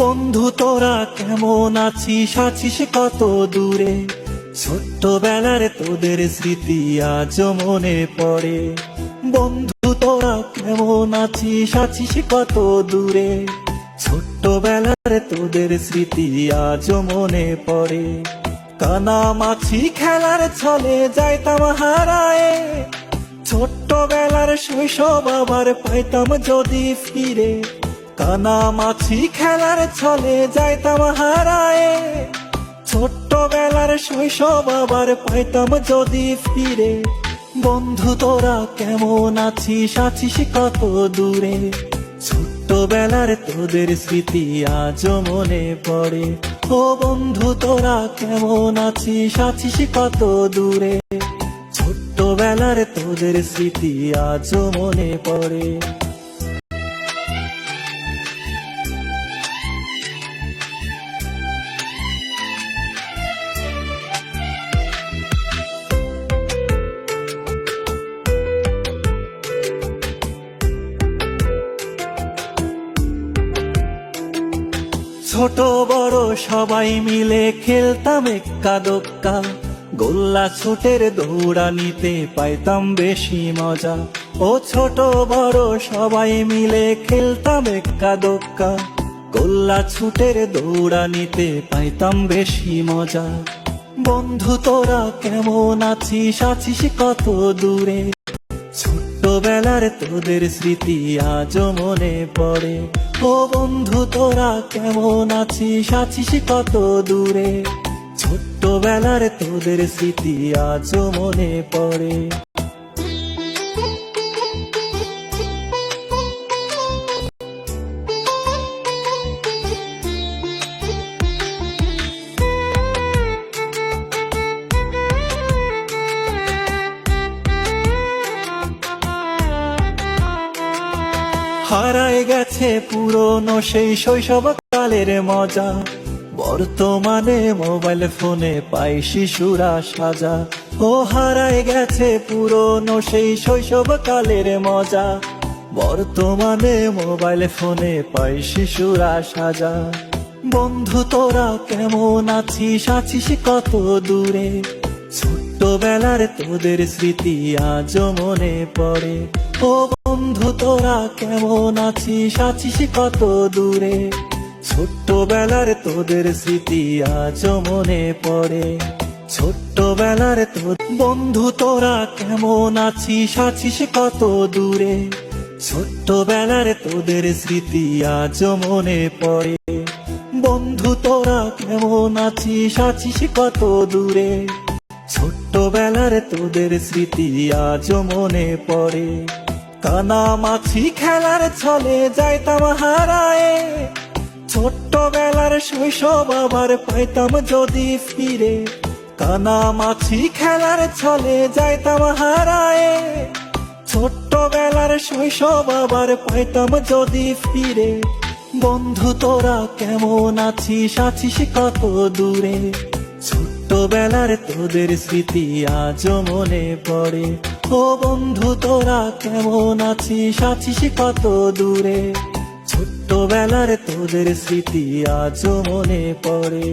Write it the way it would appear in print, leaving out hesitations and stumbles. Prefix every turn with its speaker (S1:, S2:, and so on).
S1: বন্ধু তোরা কেমন আছিস, আছিস কত দূরে? ছোট্টবেলার তোদের স্মৃতি আজ মনে পড়ে। বন্ধু তোরা কেমন আছিস, আছিস কত দূরে? ছোট্টবেলার তোদের স্মৃতি আজ মনে পড়ে। কানামাছি খেলার ছলে যাইতাম হারায়ে, ছোট্টবেলার শৈশব আবার পাইতাম যদি ফিরে। কানামাছি খেলার ছলে যাইতাম হারায়ে, ছোট্টবেলার শৈশব আবার পাইতাম যদি ফিরে। বন্ধু তোরা কেমন আছিস, আছিস কত দূরে? ছোট্টবেলার তোদের স্মৃতি আজ মনে পড়ে। ও বন্ধু তোরা কেমন আছিস, আছিস কত দূরে? ছোট্টবেলার তোদের স্মৃতি আজ মনে পড়ে। ছোট বড় সবাই মিলে খেলতাম এক্কা দোক্কা, গোল্লা ছুটের দৌড়ানিতে পাইতাম বেশি মজা। ও ছোট বড় সবাই মিলে খেলতাম এক্কা দোক্কা, গোল্লা ছুটের দৌড়ানিতে পাইতাম বেশি মজা। বন্ধু তোরা কেমন আছিস, আছিস কত দূরে? ছোট্টবেলার তোদের স্মৃতি আজ মনে পড়ে। ও বন্ধু তোরা কেমন আছিস, আছিস কত দূরে? ছোট্টবেলার তোদের স্মৃতি আজ মনে পড়ে। হারায় গেছে পুরনো সেই শৈশব কালের মজা, বর্তমানে মোবাইল ফোনে পাই শিশুরা সাজা। ও হারায় গেছে পুরনো সেই শৈশব কালের মজা, বর্তমানে মোবাইল ফোনে পাই শিশুরা সাজা। বন্ধু তোরা কেমন আছিস, আছিস কত দূরে? ছোট্টবেলার তোদের স্মৃতি আজ মনে পড়ে। ও বন্ধু তোরা কেমন আছিস, আছিস কত দূরে? ছোট্টবেলার তোদের স্মৃতি আজ মনে পড়ে। ছোট্টবেলার বন্ধু তোরা কেমন আছিস, আছিস কত দূরে? ছোট্টবেলার তোদের স্মৃতি আজ মনে পড়ে। বন্ধু তোরা কেমন আছিস, আছিস কত দূরে? ছোট্টবেলার তোদের স্মৃতি আজ মনে পড়ে। কানামাছি খেলার ছলে যাইতাম হারায়ে, ছোট্টবেলার শৈশব আবার পাইতাম যদি ফিরে। কানামাছি খেলার ছলে যাইতাম হারায়ে, ছোট্টবেলার শৈশব আবার পাইতাম যদি ফিরে। বন্ধু তোরা কেমন আছিস, আছিস কত দূরে? ছোট্টবেলার তোদের স্মৃতি আজ মনে পড়ে। ও বন্ধু তোরা কেমন আছিস, আছিস কত দূরে? ছোট্টবেলার তোদের স্মৃতি আজ মনে পড়ে।